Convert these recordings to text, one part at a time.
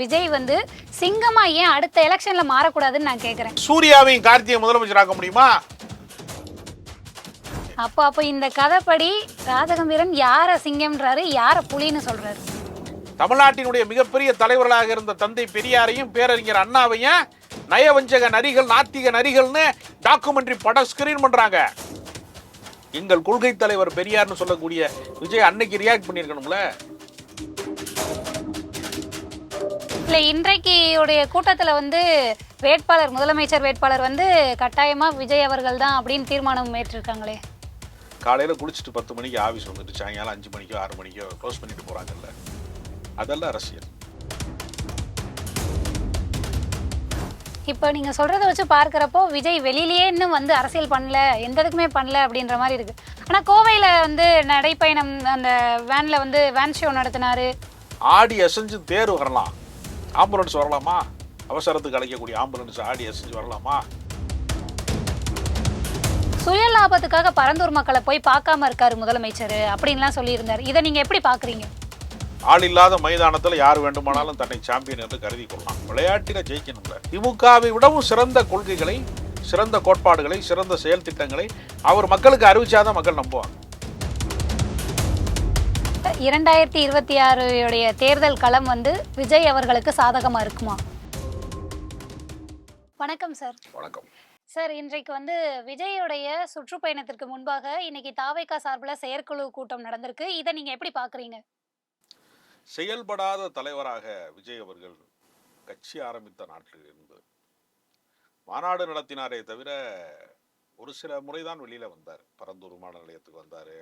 விஜய் வந்து சிங்கமா ஏன் அடுத்த எலெக்ஷன்ல மாறக்கூடாதுன்னு நான் கேக்குறேன். சூர்யாவையும் கார்த்தியை முதலமைச்சராக்க முடியுமா? அப்ப இந்த கதைப்படி ராஜகம்பீரன் யார சிங்கம்ன்றாரு, யார புலின்னு சொல்றாரு? தமிழ்நாட்டினுடைய மிகப்பெரிய தலைவர்களாக இருந்த தந்தை பெரியாரையும் பேரறிஞர் அண்ணாவையும் நயவஞ்சக நரிகள், நாத்திக நரிகள்னு டாக்குமெண்ட்ரி படம் ஸ்கிரீன் பண்றாங்க. எங்கள் கொள்கை தலைவர் பெரியார்னு சொல்லக்கூடிய விஜய் அன்னைக்கு ரியாக்ட் பண்ணிருக்கணும்ல. இல்ல, இன்றைக்கு உடைய கூட்டத்துல வந்து வேட்பாளர், முதலமைச்சர் வேட்பாளர் வந்து கட்டாயமா விஜய் அவர்கள் தான் அப்படின்னு தீர்மானம் ஏற்றிருக்காங்களே. காலையில குளிச்சுட்டு 10 மணிக்கு ஆபீஸ் வந்துட்டு சாயங்காலம் 5 மணிக்கோ 6 மணிக்கோ க்ளோஸ் பண்ணிட்டு போறாங்கல்ல, அதெல்லாம் அரசியல். இப்போ நீங்க சொல்றதை வச்சு பார்க்கிறப்போ விஜய் வெளியிலேயே இன்னும் வந்து அரசியல் பண்ணல, எந்த இதுக்குமே பண்ணல அப்படின்ற மாதிரி இருக்கு. ஆனா கோவையில வந்து நடைப்பயணம் அந்த வேன்ல வந்து வேன் ஷோ நடத்தினாரு. ஆடி அசைஞ்சு தேர் வரலாம், ஆம்புலன்ஸ் வரலாமா? அவசரத்துக்கு அழைக்கக்கூடிய ஆம்புலன்ஸ் ஆடி அசைஞ்சு வரலாமா? சுய லாபத்துக்காக பரந்தூர் மக்களை போய் பார்க்காம இருக்காரு முதலமைச்சர் அப்படின்லாம் சொல்லியிருந்தாரு. இதை நீங்க எப்படி பாக்குறீங்க? ஆள் இல்லாத மைதானத்தில் யார் வேண்டுமானாலும் தன்னை சாம்பியன் என்று கருதி கொள்ளலாம். விளையாட்டில ஜெயிக்கணும்ல. திமுகவை விடவும் சிறந்த கொள்கைகளை, சிறந்த கோட்பாடுகளை, சிறந்த செயல் திட்டங்களை அவர் மக்களுக்கு அறிவிச்சாதான் மக்கள் நம்புவாங்க. 2026 தேர்தல் களம் வந்து விஜய் அவர்களுக்கு சாதகமா இருக்குமா? வணக்கம் சார். வணக்கம் சார், இன்றைக்கு வந்து விஜயோடைய சுற்றுப்பயணத்திற்கு முன்பாக இன்னைக்கு தாவேகா சார்பில் செயற்குழு கூட்டம் நடந்திருக்கு. இதை நீங்க எப்படி பாக்குறீங்க? செயல்படாத தலைவராக விஜய் அவர்கள் கட்சி ஆரம்பித்த நாட்டில் இருந்து மாநாடு நடத்தினாரே தவிர ஒரு சில முறைதான் வெளியில வந்தார். பரந்தூர் விமான நிலையத்துக்கு வந்தார்.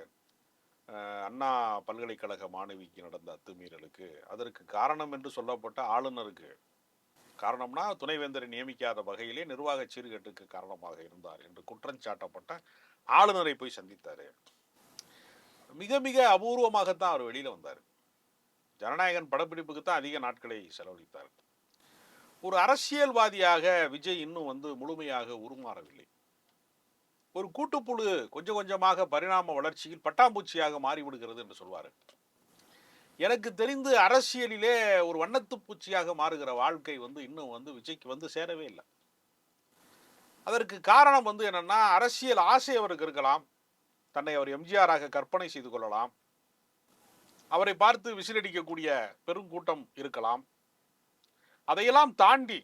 அண்ணா பல்கலைக்கழக மாணவிக்கு நடந்த அத்துமீறலுக்கு அதற்கு காரணம் என்று சொல்லப்பட்ட ஆளுநருக்கு, காரணம்னா துணைவேந்தரை நியமிக்காத வகையிலே நிர்வாக சீர்கேட்டுக்கு காரணமாக இருந்தார் என்று குற்றம் சாட்டப்பட்ட ஆளுநரை போய் சந்தித்தார். மிக மிக அபூர்வமாகத்தான் அவர் வெளியில வந்தார். ஜனநாயகன் படப்பிடிப்புக்கு தான் அதிக நாட்களை செலவழித்தார். ஒரு அரசியல்வாதியாக விஜய் இன்னும் வந்து முழுமையாக உருமாறவில்லை. ஒரு கூட்டுப்புழு கொஞ்சம் கொஞ்சமாக பரிணாம வளர்ச்சியில் பட்டாம்பூச்சியாக மாறிவிடுகிறது என்று சொல்வார். எனக்கு தெரிந்து அரசியலிலே ஒரு வண்ணத்து பூச்சியாக மாறுகிற வாழ்க்கை வந்து இன்னும் வந்து விஜய்க்கு வந்து சேரவே இல்லை. அதற்கு காரணம் வந்து என்னன்னா, அரசியல் ஆசை அவருக்கு இருக்கலாம், தன்னை அவர் எம்ஜிஆராக கற்பனை செய்து கொள்ளலாம், அவரை பார்த்து விசிலடிக்கக்கூடிய பெருங்கூட்டம் இருக்கலாம். அதையெல்லாம் தாண்டி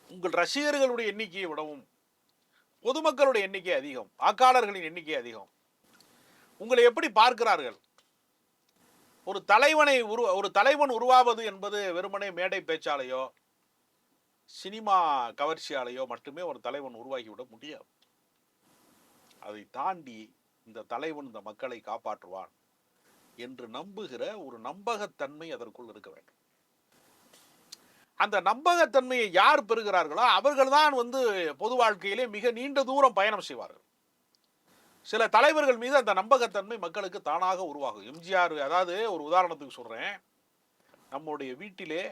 உங்கள் ரசிகர்களுடைய எண்ணிக்கையை விடவும் பொதுமக்களுடைய எண்ணிக்கை அதிகம், வாக்காளர்களின் எண்ணிக்கை அதிகம். உங்களை எப்படி பார்க்கிறார்கள்? ஒரு தலைவன் உருவாவது என்பது வெறுமனே மேடை பேச்சாலையோ சினிமா கவர்ச்சியாலையோ மட்டுமே ஒரு தலைவன் உருவாகிவிட முடியாது. அதை தாண்டி இந்த தலைவன் இந்த மக்களை காப்பாற்றுவான் என்று நம்புகிற ஒரு நம்பகத்தன்மை அதற்குள் இருக்க வேண்டும். அந்த நம்பகத்தன்மையை யார் பெறுகிறார்களோ அவர்கள்தான் வந்து பொது வாழ்க்கையிலே மிக நீண்ட தூரம் பயணம் செய்வார்கள். சில தலைவர்கள் மீது அந்த நம்பகத்தன்மை மக்களுக்கு தானாக உருவாகும். எம்ஜிஆர், அதாவது ஒரு உதாரணத்துக்கு சொல்றேன், நம்முடைய வீட்டிலே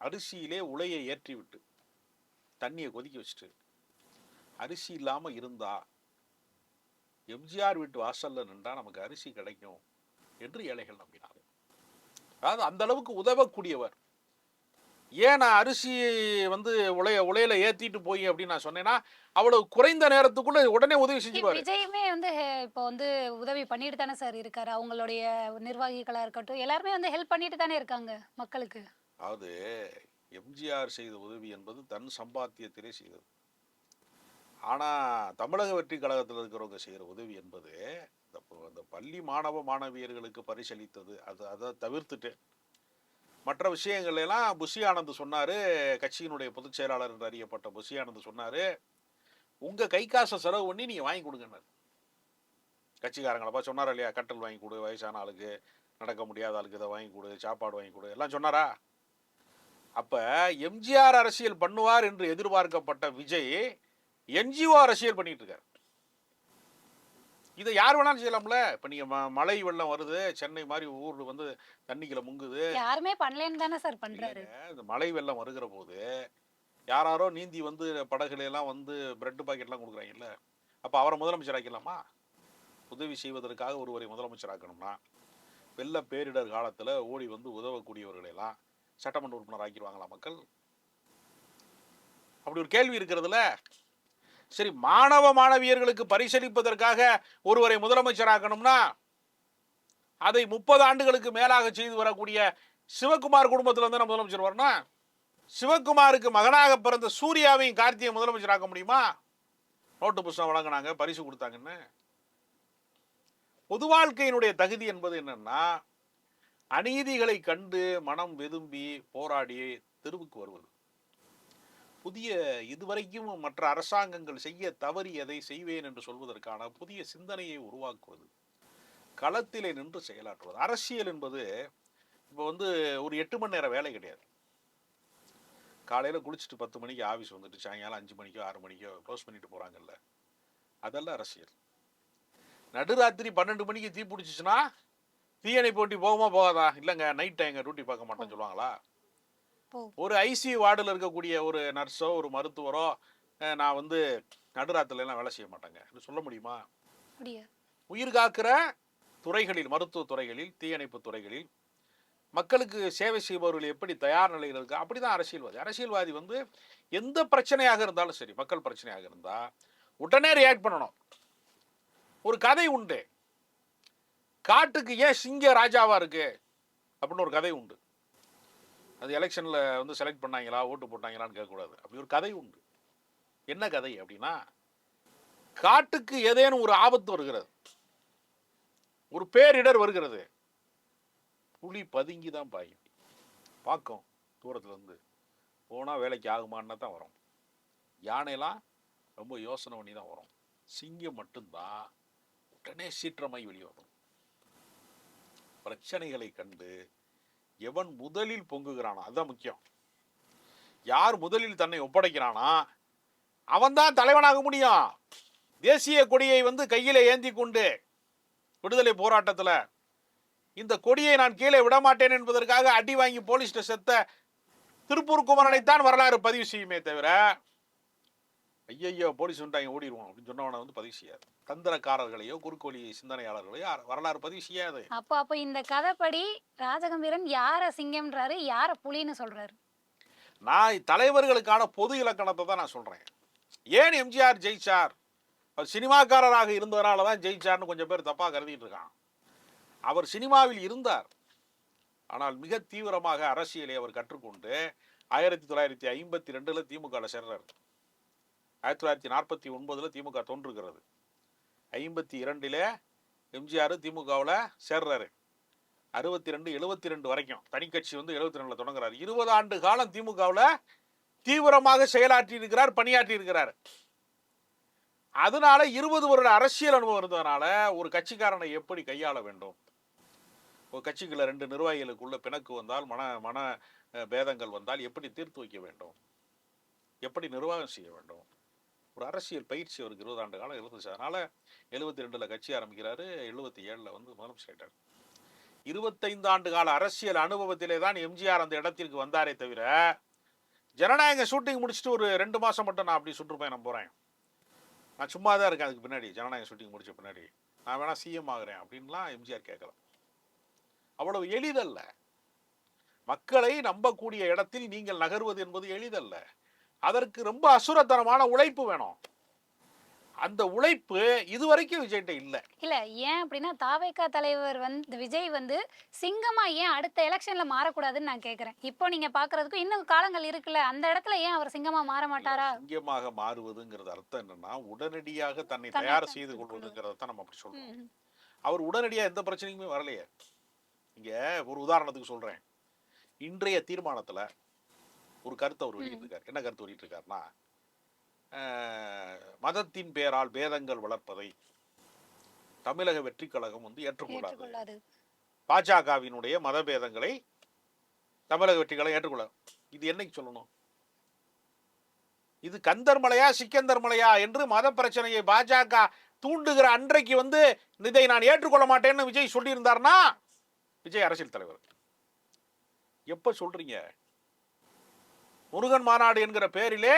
அரிசியிலே உலையை ஏற்றி விட்டு தண்ணியை கொதிக்க வச்சுட்டு அரிசி இல்லாம இருந்தா எம்ஜிஆர் வீட்டு வாசல்ல நின்றா நமக்கு அரிசி கிடைக்கும் என்று ஏழைகள் நம்பினார். அதாவது அந்த அளவுக்கு உதவக்கூடியவர். ஏன் நான் அரிசி வந்து உலையில ஏத்திட்டு போய் அப்படின்னு நான் சொன்னேன்னா, அவ்வளவு குறைந்த நேரத்துக்குள்ள உடனே உதவி செஞ்சுருவாரு. விஜயுமே வந்து இப்போ வந்து உதவி பண்ணிட்டு தானே சார் இருக்காரு. அவங்களுடைய நிர்வாகிகளா இருக்கட்டும், எல்லாருமே வந்து ஹெல்ப் பண்ணிட்டு தானே இருக்காங்க மக்களுக்கு. அதாவது எம்ஜிஆர் செய்த உதவி என்பது தன் சம்பாத்தியத்திலே செய்தது. ஆனா தமிழக வெற்றி கழகத்தில் இருக்கிறவங்க செய்யற உதவி என்பது அந்த பள்ளி மாணவ மாணவியர்களுக்கு பரிசளித்தது. அதை தவிர்த்துட்டு மற்ற விஷயங்கள் எல்லாம் புஷி ஆனந்த் சொன்னாரு. கட்சியினுடைய பொதுச் செயலாளர் என்று அறியப்பட்ட புஷி ஆனந்த் சொன்னாரு, உங்க கை காசை செலவு பண்ணி நீங்க வாங்கி கொடுங்க. கட்சிக்காரங்களப்பா சொன்னாரா இல்லையா? கட்டல் வாங்கி கொடு, வயசான ஆளுக்கு, நடக்க முடியாத ஆளுக்கு இதை வாங்கி கொடு, சாப்பாடு வாங்கி கொடு, எல்லாம் சொன்னாரா? அப்ப எம்ஜிஆர் அரசியல் பண்ணுவார் என்று எதிர்பார்க்கப்பட்ட விஜய் என்ஜிஓ அரசியல் பண்ணிட்டு இருக்காரு. இதை யார் வேணாலும் செய்யலாம்ல. இப்ப நீங்க மழை வெள்ளம் வருது, சென்னை மாதிரி ஊர்ல வந்து தண்ணிக்குள்ள முங்குது, யாருமே பண்ணலன்னு தானே சார் பண்றாரு. இந்த மழை வெள்ளம் வருகிற போது யாரோ நீந்தி வந்து படகுல எல்லாம் வந்து பிரெட் பாக்கெட் எல்லாம் கொடுக்குறாங்கல்ல, அப்ப அவரை முதலமைச்சர் ஆக்கலாமா? உதவி செய்வதற்காக ஒருவரை முதலமைச்சர் ஆக்கணும்னா வெள்ள பேரிடர் காலத்துல ஓடி வந்து உதவக்கூடியவர்களெல்லாம் சட்டமன்ற உறுப்பினர் ஆக்கிடுவாங்களா மக்கள்? அப்படி ஒரு கேள்வி இருக்கிறதுல. சரி, மாணவ மாணவியர்களுக்கு பரிசளிப்பதற்காக ஒருவரை முதலமைச்சராக்கணும்னா அதை 30 ஆண்டுகளுக்கு மேலாக செய்து வரக்கூடிய சிவகுமார் குடும்பத்தில் வந்து முதலமைச்சர் வரணும். சிவகுமாருக்கு மகனாக பிறந்த சூர்யாவையும் கார்த்தியை முதலமைச்சராக்க முடியுமா? நோட்டு புஸ்தகம் வழங்கினாங்க, பரிசு கொடுத்தாங்கன்னு. பொது வாழ்க்கையினுடைய தகுதி என்பது என்னன்னா, அநீதிகளை கண்டு மனம் வெதும்பி போராடி தெருவுக்கு வருவது. புதிய இதுவரைக்கும் மற்ற அரசாங்கங்கள் செய்ய தவறியதை செய்வேன் என்று சொல்வதற்கான புதிய சிந்தனையை உருவாக்குவது, களத்திலே நின்று செயலாற்றுவது. அரசியல் என்பது இப்போ வந்து ஒரு 8 மணி நேரம் வேலை கிடையாது. காலையில் குளிச்சுட்டு 10 மணிக்கு ஆஃபீஸ் வந்துட்டு சாயங்காலம் 5 மணிக்கோ 6 மணிக்கோ க்ளோஸ் பண்ணிட்டு போகிறாங்கல்ல, அதெல்லாம் அரசியல். நடுராத்திரி 12 மணிக்கு தீ பிடிச்சிச்சுன்னா தீயணை போட்டி போகுமா போகாதா? இல்லைங்க, நைட் டைம் டியூட்டி பார்க்க மாட்டேன்னு சொல்லுவாங்களா? ஒரு ஐசியூ வார்டில் இருக்கக்கூடிய ஒரு நர்ஸோ ஒரு மருத்துவரோ நான் வந்து நடுராத்திரிலாம் வேலை செய்ய மாட்டாங்க சொல்ல முடியுமா? உயிர் காக்கிற துறைகளில், மருத்துவ துறைகளில், தீயணைப்பு துறைகளில் மக்களுக்கு சேவை செய்பவர்கள் எப்படி தயார் நிலையில் இருக்கா, அப்படிதான் அரசியல்வாதி. அரசியல்வாதி வந்து எந்த பிரச்சனையாக இருந்தாலும் சரி, மக்கள் பிரச்சனையாக இருந்தா உடனே ரியாக்ட் பண்ணணும். ஒரு கதை உண்டு, காட்டுக்கு ஏன் சிங்க ராஜாவா இருக்கு அப்படின்னு ஒரு கதை உண்டு. அது எலெக்ஷன்ல வந்து செலக்ட் பண்ணாங்களா, ஓட்டு போட்டாங்களான்னு கேட்கக்கூடாது. அப்படி ஒரு கதை உண்டு. என்ன கதை அப்படின்னா, காட்டுக்கு ஏதேனும் ஒரு ஆபத்து வருகிறது, ஒரு பேரிடர் வருகிறது, புலி பதுங்கி தான் பாயும், பார்க்கும் தூரத்துல இருந்து. போனா வேலைக்கு ஆகுமான்னு தான் வரும். யானைலாம் ரொம்ப யோசனை பண்ணி தான் வரும். சிங்கம் மட்டும்தான் உடனே சீற்றமாய் வெளியே வரும். பிரச்சனைகளை கண்டு எவன் முதலில் பொங்குகிறானோ அதுதான் முக்கியம். யார் முதலில் தன்னை ஒப்படைக்கிறானா அவன் தான் தலைவனாக முடியும். தேசிய கொடியை வந்து கையில ஏந்தி கொண்டு விடுதலை போராட்டத்துல இந்த கொடியை நான் கீழே விடமாட்டேன் என்பதற்காக அடி வாங்கி போலீஸ்ல செத்த திருப்பூர் குமரனைத்தான் வரலாறு பதிவு செய்யுமே தவிர, ஐயோ போலீஸ் வந்துட்டாங்க ஓடிடுவோம் அப்படின்னு சொன்னவனை வந்து பதிவு செய்யாது. தந்திரக்காரர்களையோ குறுக்கோழி சிந்தனையாளர்களையோ வரலாறு பதிவு செய்யாது. அப்ப இந்த கதைப்படி ராஜகம்பீரன் யார சிங்கம்ன்றாரு, யார புலின்னு சொல்றாரு? நான் தலைவர்களுக்கான பொது இலக்கணத்தை தான் நான் சொல்றேன். ஏன் எம்ஜிஆர் ஜெயிச்சார்? அவர் சினிமாக்காரராக இருந்ததுனால தான் ஜெயிச்சார்னு கொஞ்சம் பேர் தப்பா கருதிட்டு இருக்கான். அவர் சினிமாவில் இருந்தார், ஆனால் மிக தீவிரமாக அரசியலை அவர் கற்றுக்கொண்டு 1952 திமுக சேர்றாரு. 1949 திமுக தோன்றுகிறது. 52 எம்ஜிஆர் திமுகவில் சேர்றாரு. 62 72 வரைக்கும் தனி கட்சி வந்து 72 தொடங்குறாரு. 20 ஆண்டு காலம் திமுகவில் தீவிரமாக செயலாற்றி இருக்கிறார், பணியாற்றி இருக்கிறார். அதனால 20 வருட அரசியல் அனுபவம் இருந்ததுனால ஒரு கட்சிக்காரனை எப்படி கையாள வேண்டும், ஒரு கட்சிக்குள்ள 2 நிர்வாகிகளுக்குள்ள பிணக்கு வந்தால், மன பேதங்கள் வந்தால் எப்படி தீர்த்து வைக்க வேண்டும், எப்படி நிர்வாகம் செய்ய வேண்டும், ஒரு அரசியல் பயிற்சி அவருக்கு 20 ஆண்டு காலம் இருந்துச்சு. அதனால 72 கட்சி ஆரம்பிக்கிறாரு, 77 வந்து முதலமைச்சர் ஆயிட்டார். 25 ஆண்டு கால அரசியல் அனுபவத்திலே தான் எம்ஜிஆர் அந்த இடத்திற்கு வந்தாரே தவிர, ஜனநாயக ஷூட்டிங் முடிச்சுட்டு ஒரு 2 மாசம் மட்டும் நான் அப்படி சுற்றுப்பயணம் போறேன், நான் சும்மா தான் இருக்கேன், அதுக்கு பின்னாடி ஜனநாயக ஷூட்டிங் முடிச்ச பின்னாடி நான் வேணா சிஎம் ஆகிறேன் அப்படின்லாம் எம்ஜிஆர் கேட்கல. அவ்வளவு எளிதல்ல. மக்களை நம்பக்கூடிய இடத்தில் நீங்கள் நகர்வது என்பது எளிதல்ல. அதற்கு ரொம்ப அசுரத்தனமான உழைப்பு வேணும். அந்த உழைப்பு இதுவரைக்கும் விஜய்கிட்ட இல்ல. ஏன் அப்படின்னா, தாவேகா தலைவர் வந்து விஜய் வந்து சிங்கமா ஏன் அடுத்த எலெக்ஷன்ல மாறக்கூடாதுன்னு நான் கேக்குறேன். இப்போ நீங்க பாக்குறதுக்கு இன்னும் காலங்கள் இருக்குல்ல, அந்த இடத்துல ஏன் அவர் சிங்கமா மாற மாட்டாரா? சிங்கமாக மாறுவதுங்கிறது அர்த்தம் என்னன்னா, உடனடியாக தன்னை தயார் செய்து கொள்வதுங்கிறத தான் நம்ம அப்படி சொல்றோம். அவர் உடனடியாக எந்த பிரச்சனைக்குமே வரலையே. இங்க ஒரு உதாரணத்துக்கு சொல்றேன். இன்றைய தீர்மானத்துல ஒரு கருத்தை அவர் வெளியிட்டிருக்கார். என்ன கருத்து வெளியிட்டிருக்காருன்னா, மதத்தின் பெயரால் பேதங்கள் வளர்ப்பதை தமிழக வெற்றி கழகம் வந்து ஏற்றுக்கொள்ளாது. பாஜகவினுடைய மத பேதங்களை தமிழக வெற்றி கழகம் ஏற்றுக்கொள்ளாது. இது என்னைக்கு சொல்லணும்? இது கந்தர் மலையா சிக்கந்தர் மலையா என்று மத பிரச்சனையை பாஜக தூண்டுகிற அன்றைக்கு வந்து இதை நான் ஏற்றுக்கொள்ள மாட்டேன்னு விஜய் சொல்லியிருந்தார்னா, விஜய் அரசியல் தலைவர். எப்ப சொல்றீங்க? முருகன் மாநாடு என்கிற பெயரிலே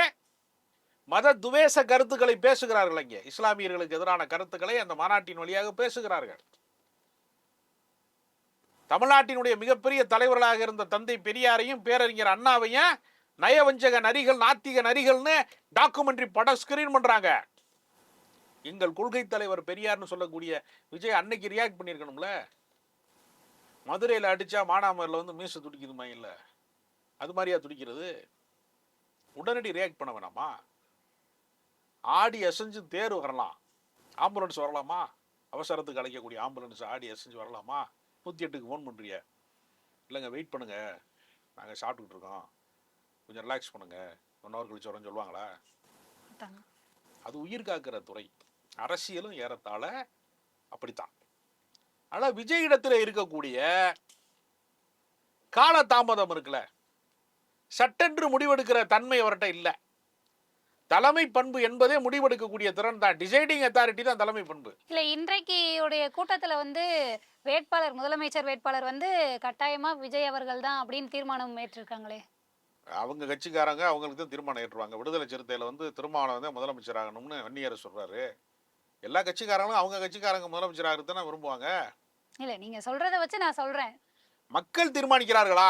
மத துவேஷ கருத்துக்களை பேசுகிறார்கள். இங்கே இஸ்லாமியர்களுக்கு எதிரான கருத்துக்களை அந்த மாநாட்டின் வழியாக பேசுகிறார்கள். தமிழ்நாட்டினுடைய மிகப்பெரிய தலைவர்களாக இருந்த தந்தை பெரியாரையும் பேரறிஞர் அண்ணாவையும் நயவஞ்சக நரிகள், நாத்திக நரிகள்னு டாக்குமெண்ட்ரி படம் ஸ்கிரீன் பண்றாங்க. எங்கள் கொள்கை தலைவர் பெரியார்னு சொல்லக்கூடிய விஜய் அன்னைக்கு ரியாக்ட் பண்ணியிருக்கணும்ல. மதுரையில் அடிச்சா மானாமரில் வந்து மீசு துடிக்குதுமா, இல்லை அது மாதிரியா துடிக்கிறது? உடனடி ரியாக்ட் பண்ண வேணாமா? ஆடி அசைஞ்சு தேர் வரலாம், ஆம்புலன்ஸ் வரலாமா? அவசரத்துக்கு அழைக்கக்கூடிய ஆம்புலன்ஸ் ஆடி அசைஞ்சு வரலாமா? 108க்கு ஃபோன் பண்ணுறிய, இல்லைங்க வெயிட் பண்ணுங்க நாங்கள் சாப்பிட்டுக்கிட்டு இருக்கோம், கொஞ்சம் ரிலாக்ஸ் பண்ணுங்க, 1 ஹவர் கழிச்சு வரேன்னு சொல்லுவாங்களா? அது உயிர் காக்கிற துறை. அரசியலும் ஏறத்தாழ அப்படித்தான். ஆனால் விஜய் இடத்துல இருக்கக்கூடிய கால தாமதம் இருக்குல்ல, சட்டென்று முடிவெடுக்கிற தன்மை அவர்கிட்ட இல்லை. தலைமை பண்பு என்பதே முடிவெடுக்கக்கூடிய திறன் தான். டிசைடிங் அத்தாரிட்டி தான் தலைமை பண்பு. இல்ல இன்றைக்கு உடைய கூட்டத்துல வந்து வேட்பாளர், முதலமைச்சர் வேட்பாளர் வந்து கட்டாயமா விஜய் அவர்கள் தான் அப்படின்னு தீர்மானம் ஏற்றிருக்காங்களே. அவங்க கட்சிக்காரங்க அவங்களுக்கு தான் தீர்மானம் ஏற்றுவாங்க. விடுதலை சிறுத்தையில வந்து திருமாவளவன் தான் முதலமைச்சர் ஆகணும்னு வன்னியர் சொல்றாரு. எல்லா கட்சிக்காரங்களும் அவங்க கட்சிக்காரங்க முதலமைச்சர் ஆகிறது தானே விரும்புவாங்க. இல்ல நீங்க சொல்றதை வச்சு நான் சொல்றேன். மக்கள் தீர்மானிக்கிறார்களா?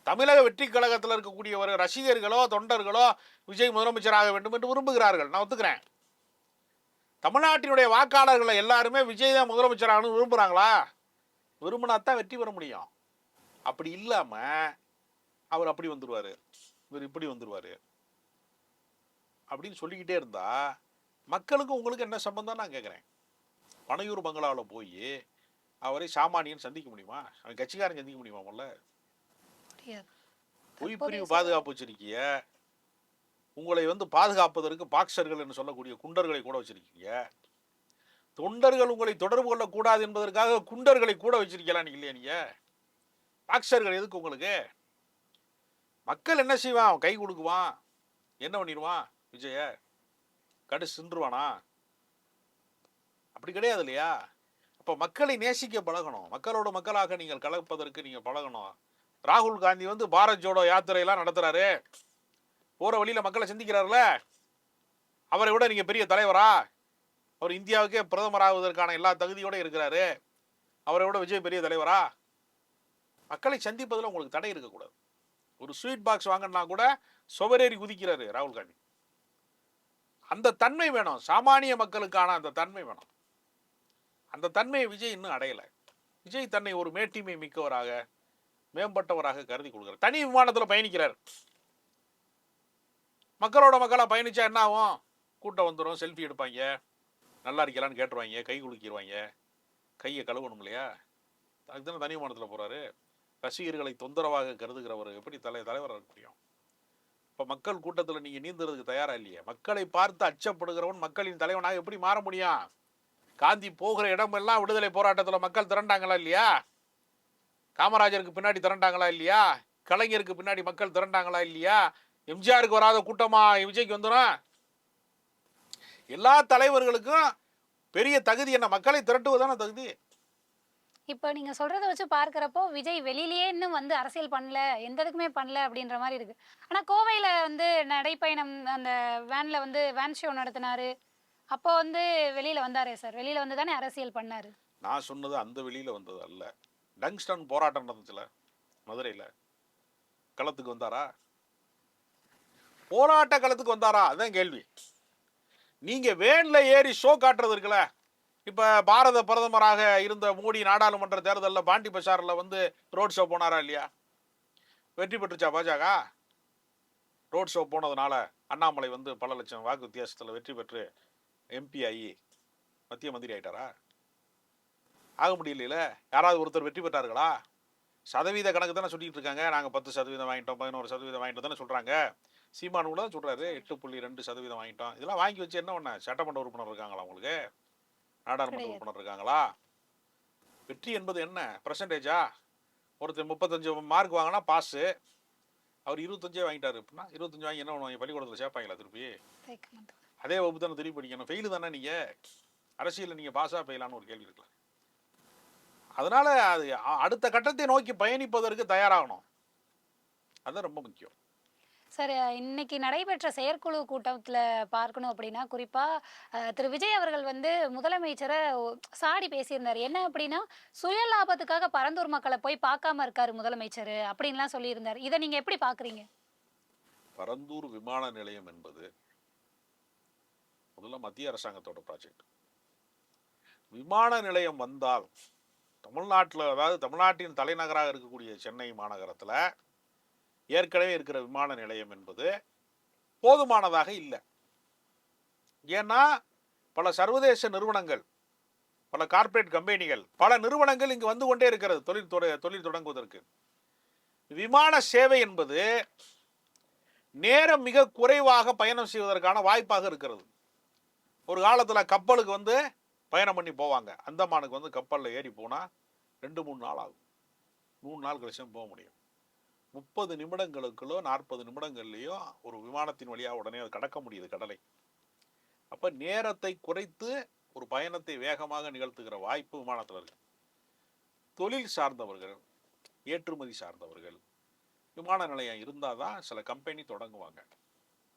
தமிழக வெற்றி கழகத்தில் இருக்கக்கூடிய ஒரு ரசிகர்களோ தொண்டர்களோ விஜய் முதலமைச்சராக வேண்டும் என்று விரும்புகிறார்கள், நான் ஒத்துக்கிறேன். தமிழ்நாட்டினுடைய வாக்காளர்கள் எல்லாருமே விஜய் தான் முதலமைச்சராகணும் விரும்புகிறாங்களா? விரும்பினாத்தான் வெற்றி பெற முடியும். அப்படி இல்லாம அவர் அப்படி வந்துடுவாரு, இவர் இப்படி வந்துடுவாரு அப்படின்னு சொல்லிக்கிட்டே இருந்தா மக்களுக்கும் உங்களுக்கு என்ன சம்பந்தம் நான் கேட்குறேன். பனையூர் பங்களாவில் போய் அவரை சாமானியன் சந்திக்க முடியுமா? அவன் கட்சிக்காரன் சந்திக்க முடியுமா? முதல்ல பொய்ப்பிரிவு பாதுகாப்பு வச்சிருக்கீங்க. உங்களை வந்து பாதுகாப்பதற்கு பாக்சர்கள் என்று சொல்லக்கூடிய குண்டர்களை கூட வச்சிருக்கீங்க. தொண்டர்கள் உங்களை தொடர்பு கொள்ளக்கூடாது என்பதற்காக குண்டர்களை கூட வச்சிருக்கலாம் இல்லையா? நீங்க பாக்சர்கள் எதுக்கு உங்களுக்கு? மக்கள் என்ன செய்வான்? கை கொடுக்குவான், என்ன பண்ணிடுவான்? விஜய கடு சின்றுவானா? அப்படி கிடையாது இல்லையா? அப்ப மக்களை நேசிக்க பழகணும். மக்களோட மக்களாக நீங்கள் கலப்பதற்கு நீங்க பழகணும். ராகுல் காந்தி வந்து பாரத் ஜோடோ யாத்திரையெல்லாம் நடத்துறாரு, போற வழியில மக்களை சந்திக்கிறாருல, அவரை விட நீங்க பெரிய தலைவரா? அவர் இந்தியாவுக்கே பிரதமராகுவதற்கான எல்லா தகுதியோட இருக்கிறாரு, அவரை விட விஜய் பெரிய தலைவரா? மக்களை சந்திப்பதில் உங்களுக்கு தடை இருக்கக்கூடாது. ஒரு ஸ்வீட் பாக்ஸ் வாங்கினா கூட சுவரேறி குதிக்கிறாரு ராகுல் காந்தி. அந்த தன்மை வேணும், சாமானிய மக்களுக்கான அந்த தன்மை வேணும். அந்த தன்மையை விஜய் இன்னும் அடையலை. விஜய் தன்னை ஒரு மேட்டிமை மிக்கவராக, மேம்பட்டவராக கருதி கொள்கிறார். தனி விமானத்தில் பயணிக்கிறார். மக்களோட மக்களா பயணிச்சா என்ன ஆகும்? கூட்டம் வந்துடும், செல்ஃபி எடுப்பாங்க, நல்லா இருக்கலான்னு கேட்டுருவாங்க, கை குலுக்கிடுவாங்க, கையை கழுவணும் இல்லையா? அதுக்கு தானே தனி விமானத்தில் போறாரு. ரசிகர்களை தொந்தரவாக கருதுகிறவர் எப்படி தலைவராக இருக்க முடியும்? இப்போ மக்கள் கூட்டத்தில் நீங்க நீந்துறதுக்கு தயாரா இல்லையே. மக்களை பார்த்து அச்சப்படுகிறவன் மக்களின் தலைவனாக எப்படி மாற முடியும்? காந்தி போகிற இடமெல்லாம் விடுதலை போராட்டத்தில் மக்கள் திரண்டாங்களா இல்லையா? காமராஜருக்கு பின்னாடி திரண்டாங்களா இல்லையா? கலைஞருக்கு பின்னாடி மக்கள் திரண்டாங்களா இல்லையா? எம்ஜிஆருக்கு வராத கூட்டமா விஜய்க்கு வந்துடும்? எல்லா தலைவர்களுக்கும் பெரிய தகுதி என்ன? மக்களை திரட்டுவதான தகுதி. இப்போ நீங்க சொல்றதை வச்சு பார்க்கறப்போ விஜய் வெளியிலேயே இன்னும் வந்து அரசியல் பண்ணல, எந்த இதுக்குமே பண்ணல அப்படின்ற மாதிரி இருக்கு. ஆனா கோவையில வந்து நடைப்பயணம் அந்த வேன்ல வந்து வேன் ஷோ நடத்தினாரு. அப்போ வந்து வெளியில வந்தாரே சார், வெளியில வந்து தானே அரசியல் பண்ணாரு. நான் சொன்னது அந்த வெளியில வந்தது அல்ல. டங்ஸ்டன் போராட்டம் நடந்துச்சுல மதுரையில, களத்துக்கு வந்தாரா? போராட்ட களத்துக்கு வந்தாரா? அதான் கேள்வி. நீங்க வேன்ல ஏறி ஷோ காட்டுறது இருக்குல்ல. இப்ப பாரத பிரதமராக இருந்த மோடி நாடாளுமன்ற தேர்தலில் பாண்டி பசாரில் வந்து ரோட் ஷோ போனாரா இல்லையா? வெற்றி பெற்றுச்சா பாஜக? ரோட் ஷோ போனதுனால அண்ணாமலை வந்து பல லட்சம் வாக்கு வித்தியாசத்தில் வெற்றி பெற்று எம்பி ஆகி மத்திய மந்திரி ஆயிட்டாரா? ஆக முடியல. யாராவது ஒருத்தர் வெற்றி பெற்றார்களா? சதவீத கணக்கு தானே சொல்லிட்டு இருக்காங்க. நாங்கள் 10% வாங்கிட்டோம், 11% வாங்கிட்டோம் தானே சொல்றாங்க. சீமானு கூட தான் சொல்றாரு 8.2% வாங்கிட்டோம். இதெல்லாம் வாங்கி வச்சு என்ன பண்ண? சட்டமன்ற உறுப்பினர் இருக்காங்களா உங்களுக்கு? நாடாளுமன்ற உறுப்பினர் இருக்காங்களா? வெற்றி என்பது என்ன பர்சன்டேஜா? ஒருத்தர் 35 மார்க் வாங்கினா பாஸு, அவர் 25 வாங்கிட்டாரு அப்படின்னா 25 வாங்கி என்ன பண்ணுவாங்க? பள்ளிக்கூடத்தில் சேர்ப்பாங்களா திருப்பி? அதே வகுப்பு தானே திருப்பி படிக்கணும். ஃபெயிலு தானே நீங்க. அரசியலில் நீங்க பாஸா ஃபெயிலான்னு ஒரு கேள்வி இருக்குல்ல. அதனால அது அடுத்த கட்டத்தை நோக்கி பயணிப்பதற்கு தயாராகணும். அதுதான் ரொம்ப முக்கியம். சார், இன்னைக்கு நடைபெற்ற செயற்குழு கூட்டத்துல பார்க்கணும் அப்படின்னா, குறிப்பா திரு விஜய் அவர்கள் வந்து முதலமைச்சர சாடி பேசியிருந்தாரு. என்ன அப்படின்னா, சுய லாபத்துக்காக பரந்தூர் மக்கள போய் பார்க்காம இருக்காரு முதலமைச்சரு அப்படின்லாம் சொல்லியிருந்தாரு. இத நீங்க எப்படி பார்க்குறீங்க? பரந்தூர் விமான நிலையம் என்பது முதல்ல மத்திய அரசாங்கத்தோட ப்ராஜெக்ட். விமான நிலையம் வந்தால் தமிழ்நாட்டில், அதாவது தமிழ்நாட்டின் தலைநகராக இருக்கக்கூடிய சென்னை மாநகரத்தில் ஏற்கனவே இருக்கிற விமான நிலையம் என்பது போதுமானதாக இல்லை. ஏன்னா பல சர்வதேச நிறுவனங்கள், பல கார்ப்பரேட் கம்பெனிகள், பல நிறுவனங்கள் இங்கு வந்து கொண்டே இருக்கிறது தொழில் தொடங்குவதற்கு. விமான சேவை என்பது நேரம் மிக குறைவாக பயணம் செய்வதற்கான வாய்ப்பாக இருக்கிறது. ஒரு காலத்தில் கப்பலுக்கு வந்து பயணம் பண்ணி போவாங்க. அந்தமானுக்கு வந்து கப்பலில் ஏறி போனால் 2-3 நாள் ஆகும். 3 நாள் கழிச்சு போக முடியும். 30 நிமிடங்களுக்குள்ளோ 40 நிமிடங்கள்லையோ ஒரு விமானத்தின் வழியாக உடனே அது கடக்க முடியுது கடலை. அப்போ நேரத்தை குறைத்து ஒரு பயணத்தை வேகமாக நிகழ்த்துகிற வாய்ப்பு விமானத்தில் இருக்கு. தொழில் சார்ந்தவர்கள், ஏற்றுமதி சார்ந்தவர்கள், விமான நிலையம் இருந்தால் தான் சில கம்பெனி தொடங்குவாங்க.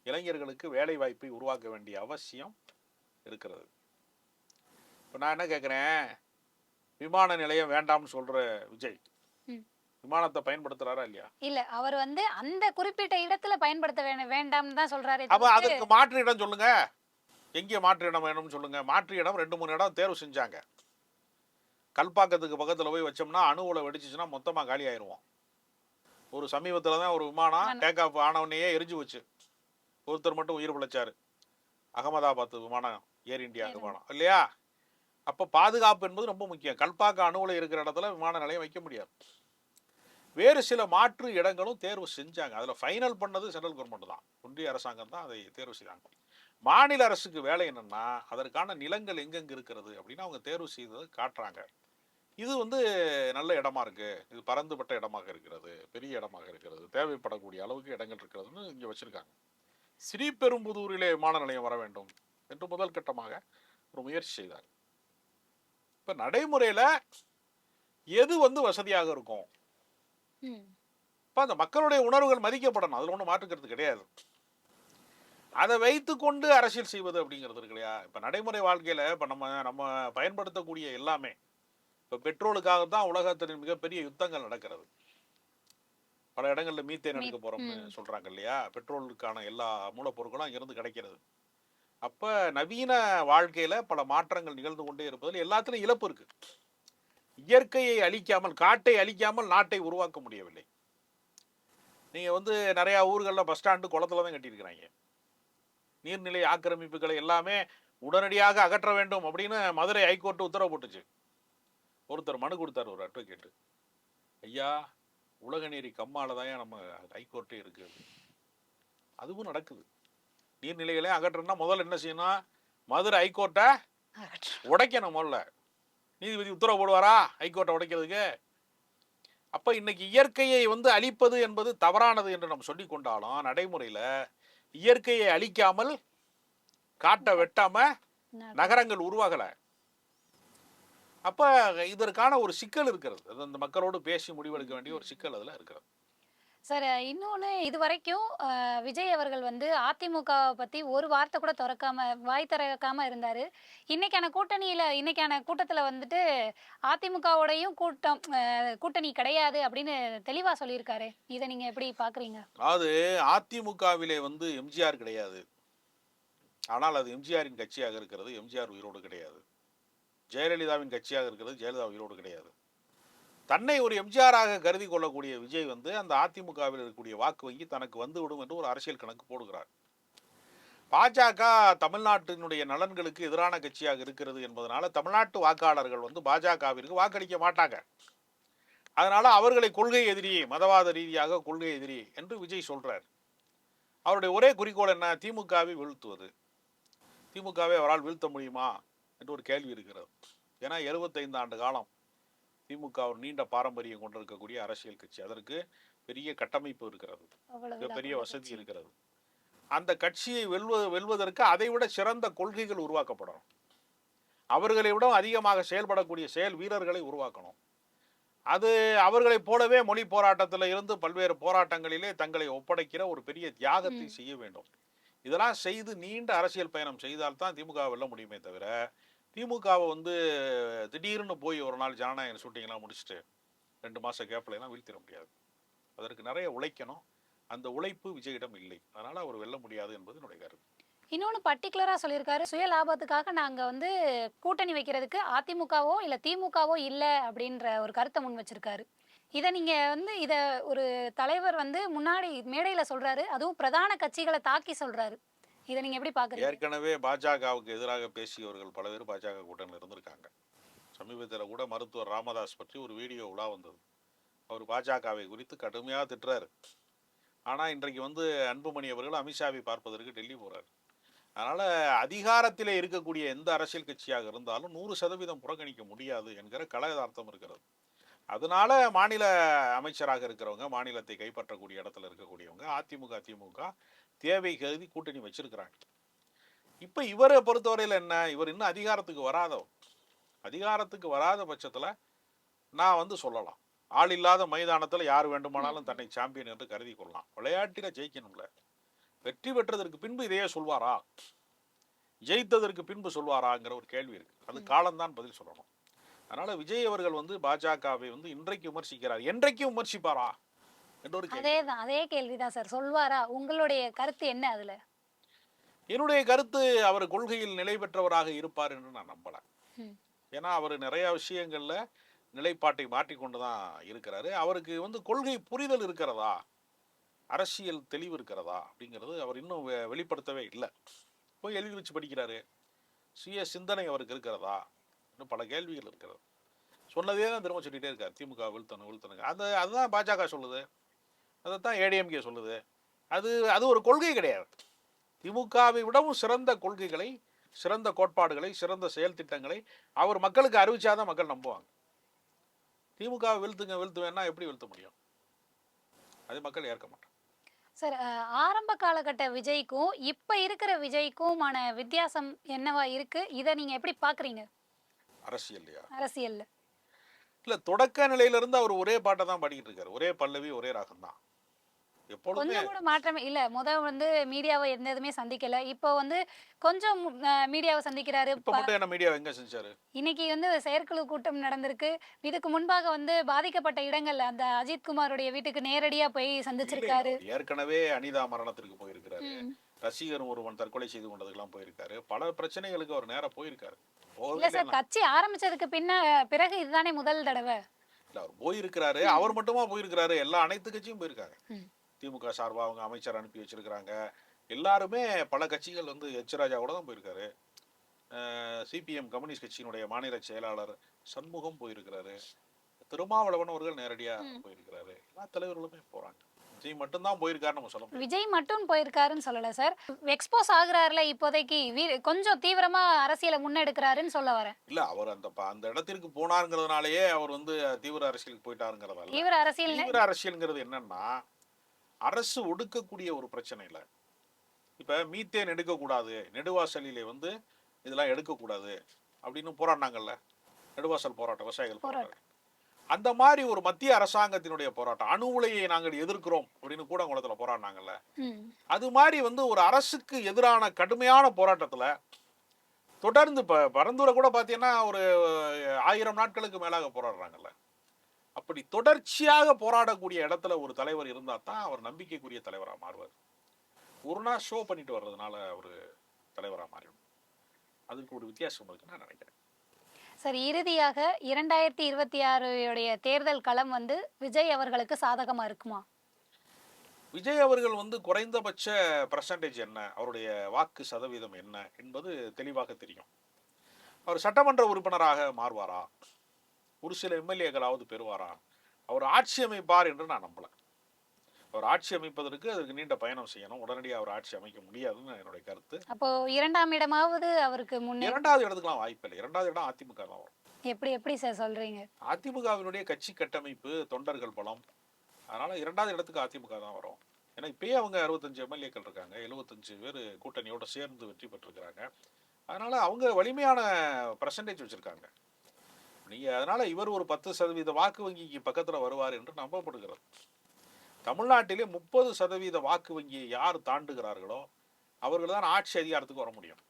இளைஞர்களுக்கு வேலை வாய்ப்பை உருவாக்க வேண்டிய அவசியம் இருக்கிறது. இப்போ நான் என்ன கேட்குறேன், விமான நிலையம் வேண்டாம்னு சொல்ற விஜய் விமானத்தை பயன்படுத்துறாரா இல்லையா? இல்ல, அவர் வந்து அந்த குறிப்பிட்ட இடத்துல பயன்படுத்த வேண்டாம்னு தான் சொல்றாரு. அப்ப அதுக்கு மாற்று இடம் சொல்லுங்க. எங்கே மாற்று இடம் வேணும்னு சொல்லுங்க. மாற்று இடம் 2-3 இடம் தேர்வு செஞ்சாங்க. கல்பாக்கத்துக்கு பக்கத்தில் போய் வச்சோம்னா அணு உலை வெடிச்சிச்சுன்னா மொத்தமாக காலி ஆயிடுவோம். ஒரு சமீபத்தில் தான் ஒரு விமானம் டேக் ஆஃப் ஆனவனையே எரிஞ்சு வச்சு ஒருத்தர் மட்டும் உயிர் பிழைச்சாரு. அகமதாபாத் விமானம், ஏர் இந்தியா விமானம் இல்லையா? அப்போ பாதுகாப்பு என்பது ரொம்ப முக்கியம். கல்பாக்க அணு உலை இருக்கிற இடத்துல விமான நிலையம் வைக்க முடியாது. வேறு சில மாற்று இடங்களும் தேர்வு செஞ்சாங்க. அதில் ஃபைனல் பண்ணது சென்ட்ரல் கவர்மெண்ட் தான், ஒன்றிய அரசாங்கம் தான் அதை தேர்வு செய்தாங்க. மாநில அரசுக்கு வேலை என்னன்னா அதற்கான நிலங்கள் எங்கெங்க இருக்கிறது அப்படின்னு அவங்க தேர்வு செய்தது காட்டுறாங்க. இது வந்து நல்ல இடமா இருக்கு, இது பரந்துபட்ட இடமாக இருக்கிறது, பெரிய இடமாக இருக்கிறது, தேவைப்படக்கூடிய அளவுக்கு இடங்கள் இருக்கிறதுன்னு இங்கே வச்சிருக்காங்க. ஸ்ரீபெரும்புதூரிலே விமான நிலையம் வர வேண்டும் என்று முதல் கட்டமாக ஒரு முயற்சி செய்தார். இப்போ நடைமுறையில் எது வந்து வசதியாக இருக்கும்? இப்போ அந்த மக்களுடைய உணர்வுகள் மதிக்கப்படணும், அதில் ஒன்றும் மாற்றுக்கிறது கிடையாது. அதை வைத்து கொண்டு அரசியல் செய்வது அப்படிங்கிறது இருக்கு இல்லையா? இப்போ நடைமுறை வாழ்க்கையில் இப்போ நம்ம பயன்படுத்தக்கூடிய எல்லாமே, இப்போ பெட்ரோலுக்காக தான் உலகத்தின் மிகப்பெரிய யுத்தங்கள் நடக்கிறது. பல இடங்களில் மீத்தேன் எடுக்க போகிறோம்னு சொல்கிறாங்க இல்லையா? பெட்ரோலுக்கான எல்லா மூலப்பொருட்களும் அங்கிருந்து கிடைக்கிறது. அப்போ நவீன வாழ்க்கையில் பல மாற்றங்கள் நிகழ்ந்து கொண்டே இருப்பதில் எல்லாத்துலையும் இழப்பு இருக்குது. இயற்கையை அழிக்காமல், காட்டை அழிக்காமல் நாட்டை உருவாக்க முடியவில்லை. நீங்கள் வந்து நிறையா ஊர்களில் பஸ் ஸ்டாண்டு குளத்துல தான் கட்டியிருக்கிறாங்க. நீர்நிலை ஆக்கிரமிப்புகளை எல்லாமே உடனடியாக அகற்ற வேண்டும் அப்படின்னு மதுரை ஹைகோர்ட்டு உத்தரவு போட்டுச்சு. ஒருத்தர் மனு கொடுத்தார், ஒரு அட்வொகேட்டு. ஐயா, உலகநீரி கம்மால தான் நம்ம ஹைகோர்ட்டே இருக்கு. அதுவும் நடக்குது. நீர்நிலைகளே அகற்றணும்னா முதல்ல என்ன செய்யணும்? மதுரை ஹைகோர்ட்டை உடைக்கணும். முதல்ல நீதிபதி உத்தரவு போடுவாரா ஹைகோர்ட்டை உடைக்கிறதுக்கு? அப்போ இன்னைக்கு இயற்கையை வந்து அழிப்பது என்பது தவறானது என்று நம்ம சொல்லி கொண்டாலும் நடைமுறையில் இயற்கையை அழிக்காமல், காட்டை வெட்டாம நகரங்கள் உருவாகலை. அப்போ இதற்கான ஒரு சிக்கல் இருக்கிறது. அது அந்த மக்களோடு பேசி முடிவெடுக்க வேண்டிய ஒரு சிக்கல் அதில் இருக்கிறது. சார், இன்னொன்று, இது வரைக்கும் விஜய் அவர்கள் வந்து அதிமுகவை பற்றி ஒரு வார்த்தை கூட வாய் திறக்காம இருந்தார். இன்னைக்கான கூட்டத்தில் வந்துட்டு அதிமுகவோடையும் கூட்டணி கிடையாது அப்படின்னு தெளிவாக சொல்லியிருக்காரு. இதை நீங்கள் எப்படி பார்க்குறீங்க? அது அதிமுகவிலே வந்து எம்ஜிஆர் கிடையாது, ஆனால் அது எம்ஜிஆரின் கட்சியாக இருக்கிறது. எம்ஜிஆர் உயிரோடு கிடையாது. ஜெயலலிதாவின் கட்சியாக இருக்கிறது. ஜெயலலிதா உயிரோடு கிடையாது. தன்னை ஒரு எம்ஜிஆராக கருதி கொள்ளக்கூடிய விஜய் வந்து அந்த அதிமுகவில் இருக்கக்கூடிய வாக்கு வங்கி தனக்கு வந்துவிடும் என்று ஒரு அரசியல் கணக்கு போடுகிறார். பாஜக தமிழ்நாட்டினுடைய நலன்களுக்கு எதிரான கட்சியாக இருக்கிறது என்பதனால தமிழ்நாட்டு வாக்காளர்கள் வந்து பாஜகவிற்கு வாக்களிக்க மாட்டாங்க. அதனால அவர்களை கொள்கை எதிரி, மதவாத ரீதியாக கொள்கை எதிரி என்று விஜய் சொல்றார். அவருடைய ஒரே குறிக்கோள் என்ன? திமுகவை வீழ்த்துவது. திமுகவை அவரால் வீழ்த்த முடியுமா என்று ஒரு கேள்வி இருக்கிறது. ஏன்னா 75 ஆண்டு காலம் திமுக ஒரு நீண்ட பாரம்பரியம் கொண்டிருக்கக்கூடிய அரசியல் கட்சி. அதற்கு பெரிய கட்டமைப்பு இருக்கிறது, பெரிய வசதி இருக்கிறது. அந்த கட்சியை வெல்வதற்கு அதைவிட சிறந்த கொள்கைகள் உருவாக்கப்படணும். அவர்களை விட அதிகமாக செயல்படக்கூடிய செயல் வீரர்களை உருவாக்கணும். அது அவர்களைப் போலவே மொழி போராட்டத்தில் இருந்து பல்வேறு போராட்டங்களிலே தங்களை ஒப்படைக்கிற ஒரு பெரிய தியாகத்தை ம். செய்ய வேண்டும். இதெல்லாம் செய்து நீண்ட அரசியல் பயணம் செய்தால்தான் திமுக வெல்ல முடியுமே தவிர, திமுகவை வந்து திடீர்னு போய் ஒரு நாள் ஜனநாயக ஷூட்டிங்லாம் முடிச்சுட்டு 2 மாச கேப்ல எல்லாம் வீழ்த்திட முடியாது. அதற்கு நிறைய உழைக்கணும். அந்த உழைப்பு விஜயிடம் இல்லை. அதனால அவர் வெல்ல முடியாது என்பது என்னுடைய கருத்து. இன்னொன்னு பர்ட்டிகுலரா சொல்லியிருக்காரு. சுய லாபத்துக்காக நாங்க வந்து கூட்டணி வைக்கிறதுக்கு அதிமுகவோ, இல்ல திமுகவோ இல்ல அப்படின்ற ஒரு கருத்த முன் வச்சிருக்காரு. இத நீங்க வந்து ஒரு தலைவர் வந்து முன்னாடி மேடையில சொல்றாரு. அதுவும் பிரதான கட்சிகள தாக்கி சொல்றாரு. இத நீங்க எப்படி பார்க்குறீங்க? ஏற்கனவே பாஜகவுக்கு எதிராக பேசியவர்கள் பல பேர் பாஜக கூட்டணியில் இருந்திருக்காங்க. சமீபத்தில் கூட மருத்துவர் ராமதாஸ் பற்றி ஒரு வீடியோ உலா வந்தது. அவர் பாஜகவை குறித்து கடுமையா திட்டுறாரு. ஆனா இன்றைக்கு வந்து அன்புமணி அவர்கள் அமித்ஷாவை பார்ப்பதற்கு டெல்லி போறாரு. அதனால அதிகாரத்திலே இருக்கக்கூடிய எந்த அரசியல் கட்சியாக இருந்தாலும் 100% புறக்கணிக்க முடியாது என்கிற கலதார்த்தம் இருக்கிறது. அதனால மாநில அமைச்சராக இருக்கிறவங்க, மாநிலத்தை கைப்பற்றக்கூடிய இடத்துல இருக்கக்கூடியவங்க, அதிமுக திமுக தேவை கருதி கூட்டணி வச்சிருக்கிறாங்க. இப்ப இவரை பொறுத்தவரையில என்ன, இவர் இன்னும் அதிகாரத்துக்கு வராதவர். அதிகாரத்துக்கு வராத பட்சத்துல நான் வந்து சொல்லலாம், ஆள் இல்லாத மைதானத்துல யார் வேண்டுமானாலும் தன்னை சாம்பியன் என்று கருதி கொள்ளலாம். விளையாட்டில ஜெயிக்கணும்ல. வெற்றி பெற்றதற்கு பின்பு இதையே சொல்வாரா, ஜெயித்ததற்கு பின்பு சொல்வாராங்கிற ஒரு கேள்வி இருக்கு. அது காலம்தான் பதில் சொல்லணும். அதனால விஜய் அவர்கள் வந்து பாஜகவை வந்து இன்றைக்கு விமர்சிக்கிறார், என்றைக்கும் விமர்சிப்பாரா என்ற ஒரு கேள்வி. அதேதான். அதே கேள்விதான் சார். சொல்வாரா? உங்களுடைய கருத்து என்ன அதுல? என்னுடைய கருத்து, அவர் கொள்கையில் நிலை பெற்றவராக இருப்பார் என்று நான் நம்பல. ம். ஏன்னா அவர் நிறைய விஷயங்கள்ல நிலைப்பாட்டை மாற்றிக்கொண்டு தான் இருக்கிறாரு. அவருக்கு வந்து கொள்கை புரிதல் இருக்கிறதா, அரசியல் தெளிவு இருக்கிறதா அப்படிங்கிறது அவர் இன்னும் வெளிப்படுத்தவே இல்லை. போய் எழுதி வச்சு படிக்கிறாரு. சுய சிந்தனை அவருக்கு இருக்கிறதா, இன்னும் பல கேள்விகள் இருக்கிறது. சொன்னதே தான் திரும்ப சொல்லிட்டே இருக்கார், திமுக வீழ்த்தணும் வீழ்த்தணுங்க. அதுதான் பாஜக சொல்லுது, அதைத்தான் ஏடிஎம்கே சொல்லுது. அது அது ஒரு கொள்கை கிடையாது. திமுகவை விடவும் சிறந்த கொள்கைகளை, சிறந்த கோட்பாடுகளை, சிறந்த செயல் திட்டங்களை அவர் மக்களுக்கு அறிவிச்சாதான் மக்கள் நம்புவாங்க. திமுக வீழ்த்துங்க வீழ்த்துவேன்னா எப்படி வீழ்த்த முடியும்? அது மக்கள் ஏற்க மாட்டாங்க. சார், ஆரம்ப காலகட்ட விஜய்க்கும், இப்ப இருக்கிற விஜய்க்குமான வித்தியாசம் என்னவா இருக்கு? இத நீங்க எப்படி பார்க்குறீங்க? அரசியல்லையா? அரசியல்ல. இல்ல, தொடக்க நிலையில இருந்து அவர் ஒரே பாட்டை தான் பாடிக்கிட்டு இருக்காரு. ஒரே பல்லவி ஒரே ராகம் தான் எப்பொழுதுமே. கொஞ்சம் கூட மாற்றமே இல்ல. வந்து மீடியாவ எந்த இதுவுமே சந்திக்கல. இப்போ வந்து கொஞ்சம் மீடியாவ சந்திக்கிறாரு. இப்ப மட்டும் என்ன மீடியா எங்க செஞ்சாரு? இன்னைக்கு வந்து செயற்குழு கூட்டம் நடந்திருக்கு. இதுக்கு முன்பாக வந்து பாதிக்கப்பட்ட இடங்கள்ல அந்த அஜித் குமாருடைய வீட்டுக்கு நேரடியா போய் இல்ல, சந்திச்சிருக்காரு. அவர் ஏற்கனவே அனிதா மரணத்திற்கு போயிருக்கிறாரு. ம். ரசிகர் ஒருவன் தற்கொலை செய்து கொண்டதுக்கெல்லாம் போயிருக்காரு. பல பிரச்சனைகளுக்கு அவர் நேரா போயிருக்காரு. போகவே இல்ல சார், இல்லைன்னா கட்சி ஆரம்பிச்சதுக்கு பிறகு இதுதானே முதல் தடவ. இல்ல, அவர் போயிருக்கிறாரு. அவர் மட்டுமா போயிருக்கிறாரு? எல்லா அனைத்து கட்சியும் போயிருக்காங்க. ம். திமுக சார்பா அவங்க அமைச்சர் அனுப்பி வச்சிருக்கிறாங்க. எல்லாருமே, பல கட்சிகள் வந்து எச் ராஜா கூட தான் போயிருக்காரு. சிபிஎம் கம்யூனிஸ்ட் கட்சியினுடைய மாநில செயலாளர் சண்முகம் போயிருக்கிறாரு. திருமாவளவன் அவர்கள் நேரடியா போயிருக்கிறாரு. எல்லா தலைவர்களுமே போறாங்க. விஜய் மட்டும்தான் போயிருக்காரு நம்ம சொல்ல முடியாது. விஜய் மட்டும் போயிருக்காருன்னு சொல்லல சார். எக்ஸ்போஸ் ஆகுறாருல இப்போதைக்கு, கொஞ்சம் தீவிரமா அரசியலை முன்னெடுக்கிறாருன்னு சொல்ல வரேன். இல்ல, அவர் அந்த இடத்திற்கு போனாருங்கிறதுனாலயே அவர் வந்து தீவிர அரசியலுக்கு போயிட்டாருங்கிறதால. தீவிர அரசியல் தீவிர அரசியல்ங்கிறது என்னன்னா, அரசு ஒடுக்கக்கூடிய ஒரு பிரச்சனை இல்ல. இப்ப மீத்தேன் எடுக்கக்கூடாது, நெடுவாசலிலே வந்து இதெல்லாம் எடுக்கக்கூடாது அப்படின்னு போராடினாங்கல்ல, நெடுவாசல் போராட்டம், விவசாயிகள் போராட்டம். அந்த மாதிரி ஒரு மத்திய அரசாங்கத்தினுடைய போராட்டம், அணு உலையை நாங்கள் எதிர்க்கிறோம் அப்படின்னு கூடங்குளத்துல போராடினாங்கல்ல, அது மாதிரி வந்து ஒரு அரசுக்கு எதிரான கடுமையான போராட்டத்துல தொடர்ந்து பரந்தூரை கூட பாத்தீங்கன்னா ஒரு 1000 நாட்களுக்கு மேலாக போராடுறாங்கல்ல. அப்படி தொடர்ச்சியாக போராடக்கூடிய இடத்துல ஒரு தலைவர் இருந்தா தான் அவர் நம்பிக்கைக்குரிய தலைவராக மாறுவார். ஒரு நாள் ஷோ பண்ணிட்டு வர்றதுனால ஒரு தலைவராக மாறிடும். அதுக்கு ஒரு வித்தியாசம் இருக்குன்னு நான் நினைக்கிறேன். சரி, இறுதியாக 2026 தேர்தல் களம் வந்து விஜய் அவர்களுக்கு சாதகமா இருக்குமா? விஜய் அவர்கள் வந்து குறைந்தபட்ச பெர்சன்டேஜ் என்ன, அவருடைய வாக்கு சதவீதம் என்ன என்பது தெளிவாக தெரியும். அவர் சட்டமன்ற உறுப்பினராக மாறுவாரா, ஒரு சில எம்எல்ஏக்களாவது பெறுவாரா, அவர் ஆட்சி அமைப்பார் என்று நான் நம்பல. அவர் ஆட்சி அமைப்பதற்கு அதற்கு நீண்ட பயணம் செய்யணும். உடனடியாக அவர் ஆட்சி அமைக்க முடியாதுன்னு என்னுடைய கருத்து. அப்போ 2ஆம் இடமாவது அவருக்கு முன்னே? 2வது இடத்துக்குலாம் வாய்ப்பு இல்லை. 2வது இடம் அதிமுக தான் வரும். எப்படி சார் சொல்றீங்க? அதிமுகவினுடைய கட்சி கட்டமைப்பு, தொண்டர்கள் பலம், அதனால 2வது இடத்துக்கு அதிமுக தான் வரும். ஏன்னா இப்பயே அவங்க 65 எம்எல்ஏக்கள் இருக்காங்க, 75 பேர் கூட்டணியோட சேர்ந்து வெற்றி பெற்றிருக்கிறாங்க. அதனால அவங்க வலிமையான பெர்சன்டேஜ் வச்சிருக்காங்க. நீங்க அதனால இவர் ஒரு 10% வாக்கு வங்கிக்கு பக்கத்துல வருவார் என்று நம்பப்படுகிறது. தமிழ்நாட்டிலே 30% வாக்கு வங்கியை யார் தாண்டுகிறார்களோ அவர்கள் தான் ஆட்சி அதிகாரத்துக்கு வர முடியும்.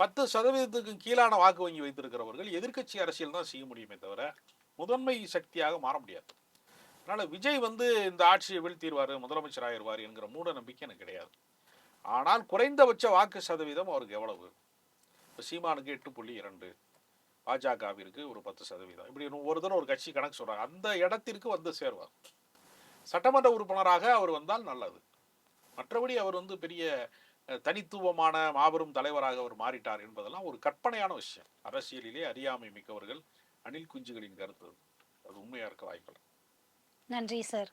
10%க்கு கீழான வாக்கு வங்கி வைத்திருக்கிறவர்கள் எதிர்க்கட்சி அரசியல் தான் செய்ய முடியுமே தவிர முதன்மை சக்தியாக மாற முடியாது. அதனால விஜய் வந்து இந்த ஆட்சியை வீழ்த்திடுவார், முதலமைச்சர் ஆயிடுவார் என்கிற மூட நம்பிக்கை எனக்கு கிடையாது. ஆனால் குறைந்தபட்ச வாக்கு சதவீதம் அவருக்கு எவ்வளவு? இப்போ சீமானுக்கு 8.2, பாஜகவிற்கு ஒரு 10%, இப்படி ஒரு தடவை ஒரு கட்சி கணக்கு சொல்றாங்க. அந்த இடத்திற்கு வந்து சேர்வார். சட்டமன்ற உறுப்பினராக அவர் வந்தால் நல்லது. மற்றபடி அவர் வந்து பெரிய தனித்துவமான மாபெரும் தலைவராக அவர் மாறிட்டார் என்பதெல்லாம் ஒரு கற்பனையான விஷயம். அரசியலிலே அறியாமை மிக்கவர்கள் அணில் குஞ்சுகளின் கருத்து. அது உண்மையா இருக்க வாய்ப்பில்லை. நன்றி சார்.